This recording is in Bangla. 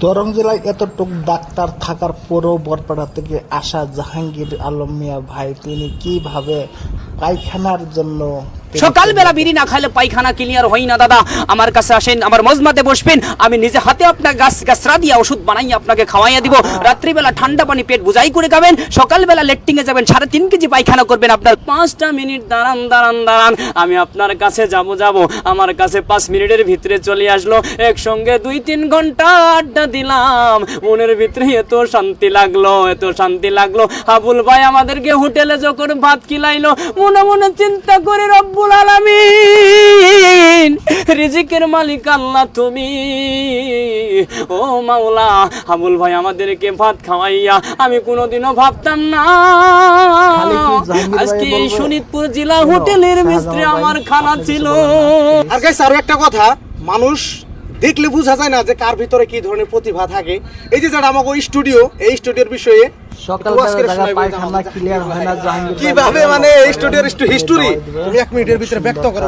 দরং জেলায় এতটুক ডাক্তার থাকার পরও বরপাড়া থেকে আসা জাহাঙ্গীর আলম মিয়া ভাই তিনি কিভাবে পায়খানার জন্য সকালবেলা বিড়ি না খাইলে পায়খানা ক্লিয়ার হয় না দাদা। আমার কাছে আসেন, আমার মজমাতে বসবেন, আমি নিজে হাতে আপনার গাছরা দিয়ে ওষুধ বানাই আপনাকে খাওয়াইয়া দিব। রাত্রিবেলা ঠান্ডা পানি পেট বুঝাই করে খাবেন, সকালবেলা লেট্রিনে যাবেন, 3.5 কেজি পায়খানা করবেন। আপনার 5টা মিনিট দাঁড়ান, আমি আপনার কাছে যাব। আমার কাছে 5 মিনিটের ভিতরে চলে আসলো। একসঙ্গে 2-3 ঘন্টা আড্ডা দিলাম, মনের ভিতরে এত শান্তি লাগলো। হাবুল ভাই আমাদেরকে হোটেলে যখন ভাত খিলাইলো, মনে মনে চিন্তা করে রব্বুল আলামিন, রিজিকের মালিক আল্লাহ তুমি, ও মাওলা, হাবুল ভাই আমাদেরকে ভাত খাওয়াইয়া আমি কোনোদিনও ভাবতাম না আজকে এই শোনিতপুর জেলা হোটেলের মিস্ত্রি আমার খানা ছিল। আর গাইস আরো একটা কথা, মানুষ দেখলে বোঝা যায় না যে কার ভিতরে কি ধরনের প্রতিভা থাকে। এই যে যারা আমাকে স্টুডিও, এই স্টুডিওর বিষয়ে কিভাবে মানে এই স্টুডিওর হিস্টোরি তুমি 1 মিনিটের ভিতরে ব্যক্ত করো।